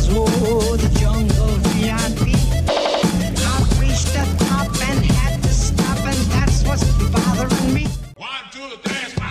to the jungle VIP. I've reached the top and had to stop, and that's what's bothering me. 1, 2, 3, 4.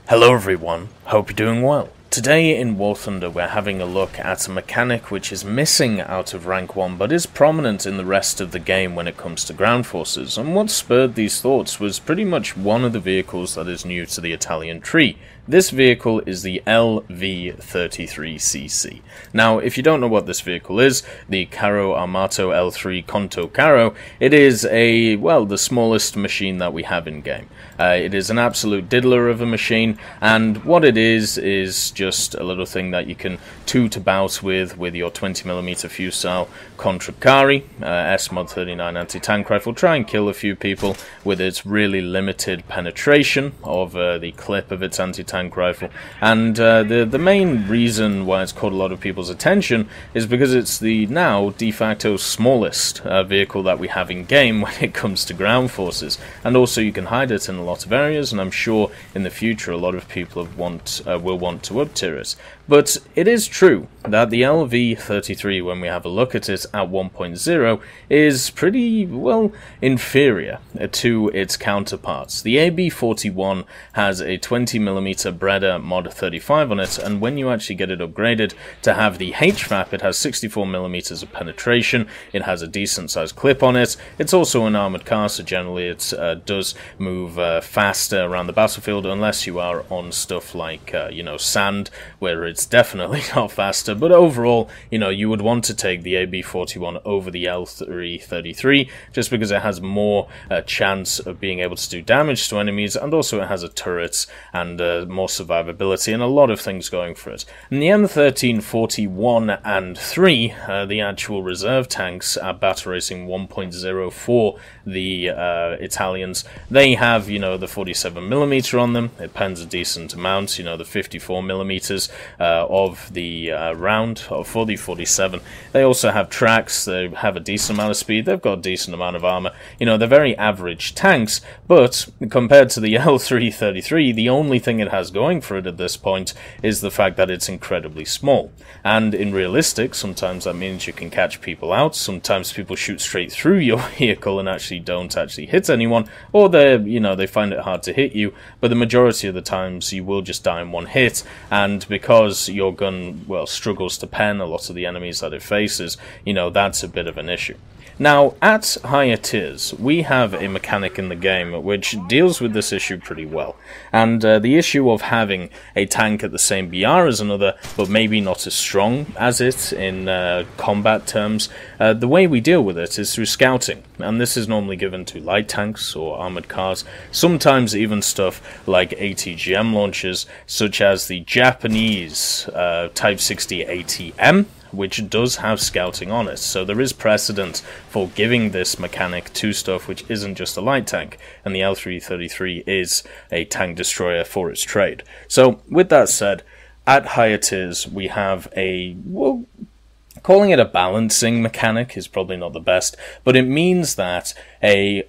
Hello everyone, hope you're doing well. Today in War Thunder we're having a look at a mechanic which is missing out of rank 1 but is prominent in the rest of the game when it comes to ground forces, and what spurred these thoughts was pretty much one of the vehicles that is new to the Italian tree. This vehicle is the LV33cc. Now, if you don't know what this vehicle is, the Carro Armato L3 Conto Carro, it is the smallest machine that we have in game. It is an absolute diddler of a machine, and what it is just a little thing that you can toot about with your 20mm Fusile Contraccari S-Mod 39 anti-tank rifle. Try and kill a few people with its really limited penetration of the clip of its anti-tank rifle, and the main reason why it's caught a lot of people's attention is because it's the now de facto smallest vehicle that we have in game when it comes to ground forces, and also you can hide it in a lot of areas, and I'm sure in the future a lot of people will want to up-tier it. But it is true that the LV33, when we have a look at it at 1.0, is pretty, well, inferior to its counterparts. The AB41 has a 20mm Breda Mod 35 on it, and when you actually get it upgraded to have the HVAP, it has 64mm of penetration, it has a decent sized clip on it, it's also an armoured car, so generally it does move faster around the battlefield, unless you are on stuff like, sand, where it's definitely not faster, but overall, you would want to take the AB41 over the L333, just because it has more chance of being able to do damage to enemies, and also it has a turret and more survivability and a lot of things going for it. And the M1341 and 3, the actual reserve tanks at Battle Racing 1.0 for the Italians, they have, the 47mm on them. It pens a decent amount, the 54mm of the round for the 47. They also have tracks, they have a decent amount of speed, they've got a decent amount of armor. They're very average tanks, but compared to the L333, the only thing it has going for it at this point is the fact that it's incredibly small. And in realistic, sometimes that means you can catch people out, sometimes people shoot straight through your vehicle and don't actually hit anyone, or they find it hard to hit you, but the majority of the times you will just die in one hit, and because your gun, struggles to pen a lot of the enemies that it faces, that's a bit of an issue. Now, at higher tiers, we have a mechanic in the game which deals with this issue pretty well. And the issue of having a tank at the same BR as another, but maybe not as strong as it in combat terms, the way we deal with it is through scouting. And this is normally given to light tanks or armored cars, sometimes even stuff like ATGM launchers, such as the Japanese Type 60 ATM, which does have scouting on it, so there is precedent for giving this mechanic to stuff which isn't just a light tank, and the L333 is a tank destroyer for its trade. So, with that said, at higher tiers we have calling it a balancing mechanic is probably not the best, but it means that a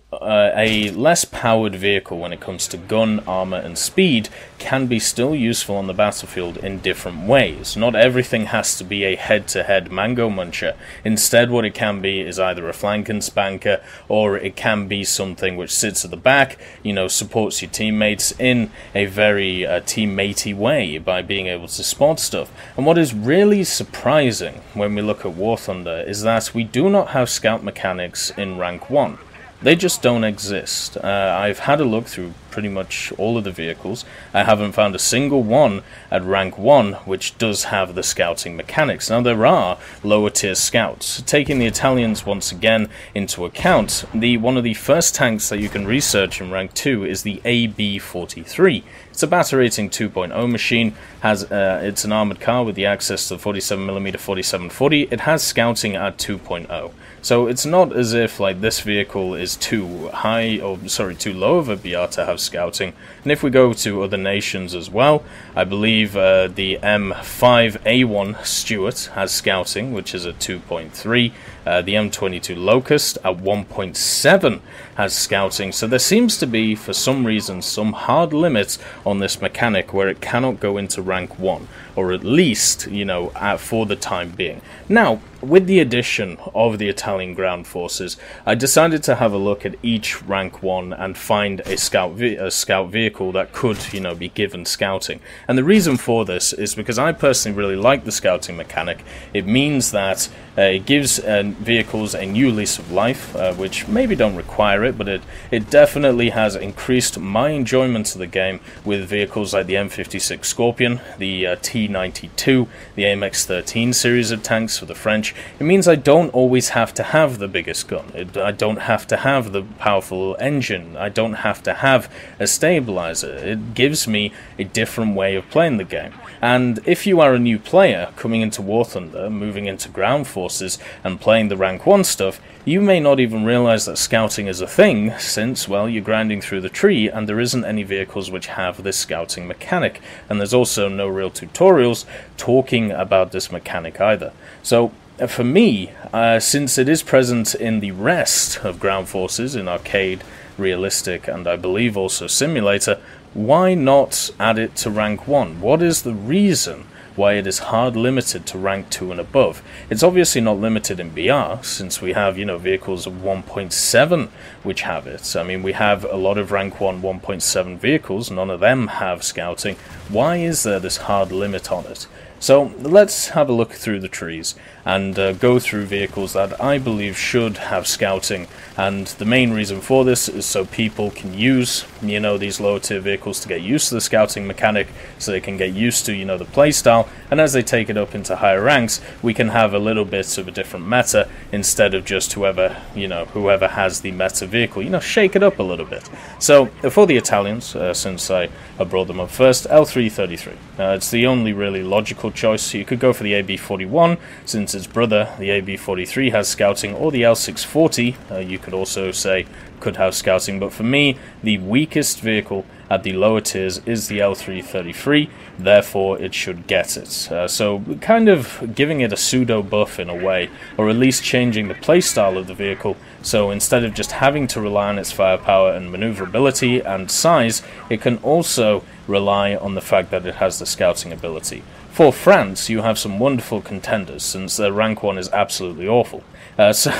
less powered vehicle when it comes to gun, armor, and speed can be still useful on the battlefield in different ways. Not everything has to be a head-to-head mango muncher. Instead, what it can be is either a flank and spanker, or it can be something which sits at the back, supports your teammates in a very teammatey way by being able to spot stuff. And what is really surprising when we look at War Thunder is that we do not have scout mechanics in rank 1. They just don't exist. I've had a look through pretty much all of the vehicles. I haven't found a single one at rank 1 which does have the scouting mechanics. Now there are lower tier scouts. Taking the Italians once again into account, one of the first tanks that you can research in rank 2 is the AB43. It's a battle rating 2.0 machine, it's an armoured car with the access to the 47mm 4740, it has scouting at 2.0. So it's not as if this vehicle is too low of a BR to have scouting. And if we go to other nations as well, I believe the M5A1 Stuart has scouting, which is a 2.3. The M22 Locust at 1.7 has scouting, so there seems to be, for some reason, some hard limits on this mechanic where it cannot go into rank 1, or at least, you know, for the time being. Now, with the addition of the Italian ground forces, I decided to have a look at each rank 1 and find a scout vehicle that could, you know, be given scouting. And the reason for this is because I personally really like the scouting mechanic. It means that it gives vehicles a new lease of life, which maybe don't require it, but it definitely has increased my enjoyment of the game with vehicles like the M56 Scorpion, the T92, the AMX-13 series of tanks for the French. It means I don't always have to have the biggest gun. I don't have to have the powerful engine. I don't have to have a stabilizer. It gives me a different way of playing the game. And if you are a new player coming into War Thunder, moving into ground forces and playing the rank 1 stuff, you may not even realize that scouting is a thing, since, well, you're grinding through the tree and there isn't any vehicles which have this scouting mechanic. And there's also no real tutorials talking about this mechanic either. So for me, since it is present in the rest of ground forces, in arcade, realistic, and I believe also simulator, why not add it to rank 1? What is the reason why it is hard limited to rank 2 and above? It's obviously not limited in BR, since we have, you know, vehicles of 1.7 which have it. I mean, we have a lot of rank 1 1.7 vehicles, none of them have scouting. Why is there this hard limit on it? So let's have a look through the trees and go through vehicles that I believe should have scouting, and the main reason for this is so people can use, you know, these lower tier vehicles to get used to the scouting mechanic, so they can get used to, you know, the playstyle, and as they take it up into higher ranks, we can have a little bit of a different meta instead of just whoever has the meta vehicle, you know, shake it up a little bit. So for the Italians, since I brought them up first, L333. It's the only really logical choice. You could go for the AB41 since its brother, the AB43, has scouting, or the L640, you could also say could have scouting, but for me, the weakest vehicle at the lower tiers is the L333, therefore it should get it. So kind of giving it a pseudo buff in a way, or at least changing the playstyle of the vehicle, so instead of just having to rely on its firepower and maneuverability and size, it can also rely on the fact that it has the scouting ability. For France, you have some wonderful contenders, since their rank 1 is absolutely awful. So,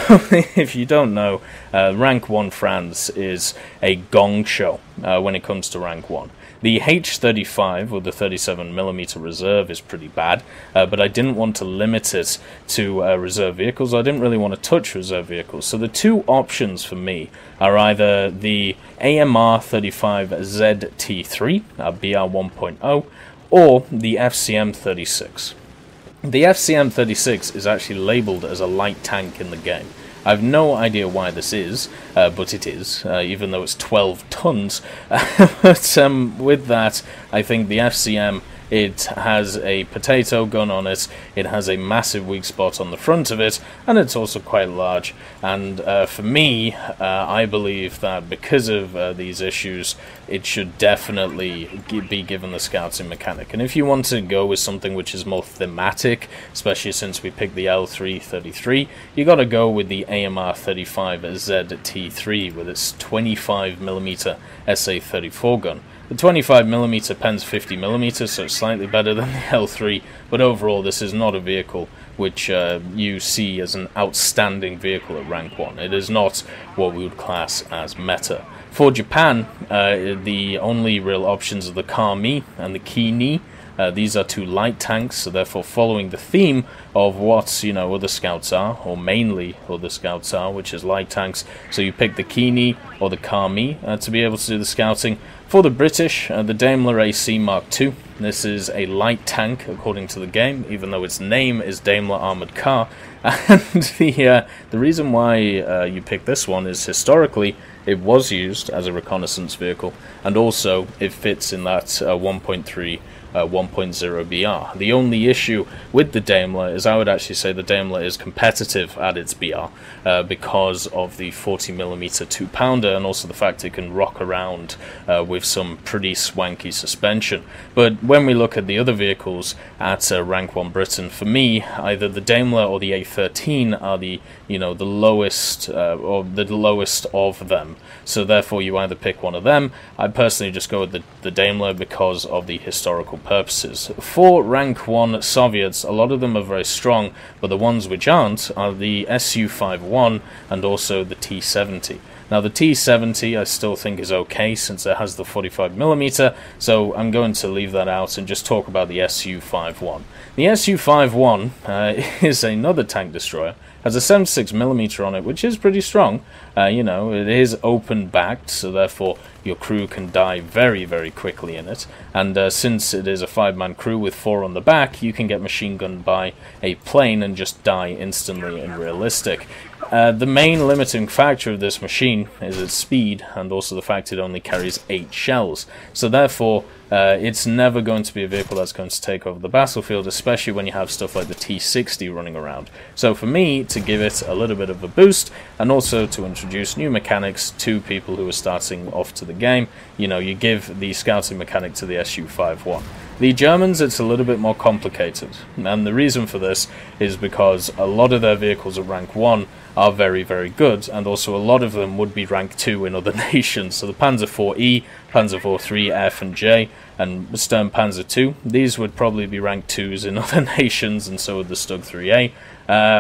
if you don't know, rank 1 France is a gong show when it comes to rank 1. The H35, or the 37mm reserve, is pretty bad, but I didn't want to limit it to reserve vehicles. I didn't really want to touch reserve vehicles. So the two options for me are either the AMR 35ZT3, BR 1.0, or the FCM 36. The FCM 36 is actually labelled as a light tank in the game. I have no idea why this is, but it is, even though it's 12 tons. But with that, I think the FCM, it has a potato gun on it, it has a massive weak spot on the front of it, and it's also quite large. And for me, I believe that because of these issues, it should definitely be given the scouting mechanic. And if you want to go with something which is more thematic, especially since we picked the L333, you got to go with the AMR 35ZT3 with its 25mm SA34 gun. The 25mm pens 50mm, so it's slightly better than the L3, but overall this is not a vehicle which you see as an outstanding vehicle at rank 1. It is not what we would class as meta. For Japan, the only real options are the Kami and the Kini. These are two light tanks, so therefore following the theme of what, you know, other scouts are, or mainly other scouts are, which is light tanks. So you pick the Kini or the Kami to be able to do the scouting. For the British, the Daimler AC Mark II. This is a light tank according to the game, even though its name is Daimler Armoured Car. And the reason why you pick this one is historically it was used as a reconnaissance vehicle, and also it fits in that 1.3 1.0 BR. The only issue with the Daimler is I would actually say the Daimler is competitive at its BR because of the 40mm 2-pounder and also the fact it can rock around with some pretty swanky suspension. But when we look at the other vehicles at rank 1 Britain, for me, either the Daimler or the A13 are the the lowest or the lowest of them. So therefore, you either pick one of them. I personally just go with the Daimler because of the historical purposes. For rank 1 Soviets, a lot of them are very strong, but the ones which aren't are the Su-51 and also the T-70. Now the T-70 I still think is okay since it has the 45mm, so I'm going to leave that out and just talk about the Su-51. The Su-51 is another tank destroyer, has a 76mm on it, which is pretty strong. It is open-backed, so therefore your crew can die very, very quickly in it. And since it is a 5-man crew with 4 on the back, you can get machine gunned by a plane and just die instantly in realistic. The main limiting factor of this machine is its speed, and also the fact it only carries 8 shells. So therefore, it's never going to be a vehicle that's going to take over the battlefield, especially when you have stuff like the T-60 running around. So for me, to give it a little bit of a boost, and also to introduce new mechanics to people who are starting off to the game, you give the scouting mechanic to the Su-51. The Germans, it's a little bit more complicated, and the reason for this is because a lot of their vehicles at rank 1 are very, very good, and also a lot of them would be rank 2 in other nations. So the Panzer IV-E, Panzer IV-3, F and J, and Sturm Panzer II, these would probably be rank 2s in other nations, and so would the Stug 3A.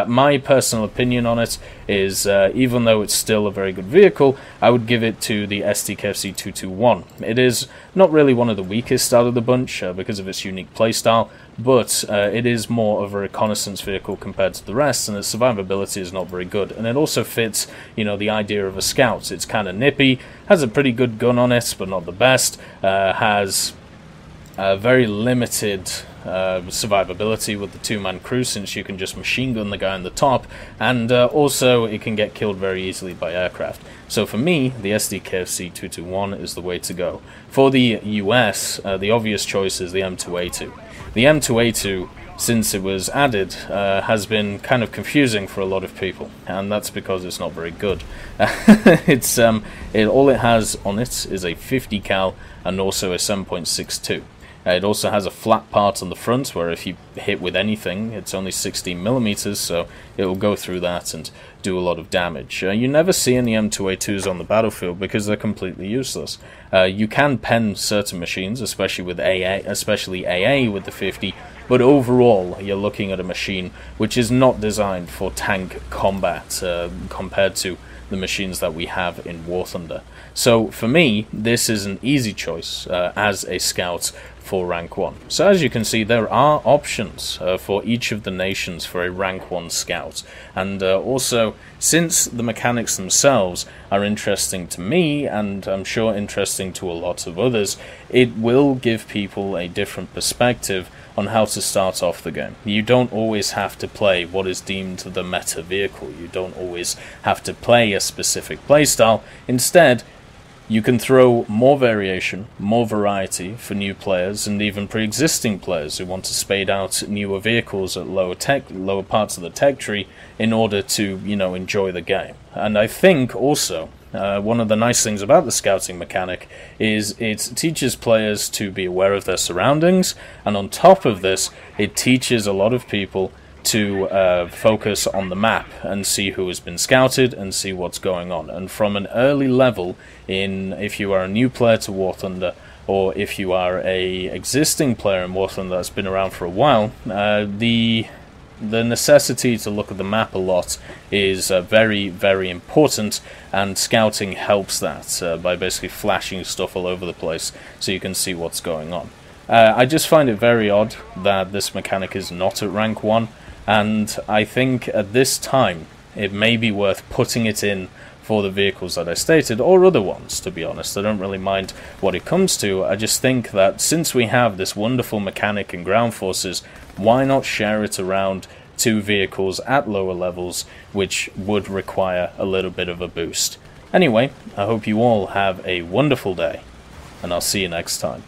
My personal opinion on it is, even though it's still a very good vehicle, I would give it to the SDKFC 221. It is not really one of the weakest out of the bunch because of its unique playstyle, but it is more of a reconnaissance vehicle compared to the rest, and its survivability is not very good. And it also fits, the idea of a scout. It's kind of nippy, has a pretty good gun on it, but not the best, has very limited survivability with the 2-man crew, since you can just machine gun the guy on the top, and also it can get killed very easily by aircraft. So for me, the SDKFC 221 is the way to go. For the US, the obvious choice is the M2A2. The M2A2, since it was added, has been kind of confusing for a lot of people, and that's because it's not very good. All it has on it is a 50 cal and also a 7.62. It also has a flat part on the front where if you hit with anything, it's only 16mm, so it will go through that and do a lot of damage. You never see any M2A2s on the battlefield because they're completely useless. You can pen certain machines, especially with AA with the 50, but overall you're looking at a machine which is not designed for tank combat compared to the machines that we have in War Thunder. So for me, this is an easy choice as a scout for rank 1. So as you can see, there are options for each of the nations for a rank 1 scout, and also since the mechanics themselves are interesting to me, and I'm sure interesting to a lot of others, it will give people a different perspective on how to start off the game. You don't always have to play what is deemed the meta vehicle. You don't always have to play a specific playstyle. Instead, you can throw more variation, more variety for new players and even pre-existing players who want to spade out newer vehicles at lower parts of the tech tree in order to, enjoy the game. And I think also one of the nice things about the scouting mechanic is it teaches players to be aware of their surroundings, and on top of this, it teaches a lot of people to focus on the map and see who has been scouted and see what's going on. And from an early level, if you are a new player to War Thunder, or if you are a existing player in War Thunder that's been around for a while, the necessity to look at the map a lot is very, very important, and scouting helps that by basically flashing stuff all over the place so you can see what's going on. I just find it very odd that this mechanic is not at rank 1, and I think at this time it may be worth putting it in for the vehicles that I stated, or other ones, to be honest. I don't really mind what it comes to. I just think that since we have this wonderful mechanic in ground forces, why not share it around to vehicles at lower levels, which would require a little bit of a boost. Anyway, I hope you all have a wonderful day, and I'll see you next time.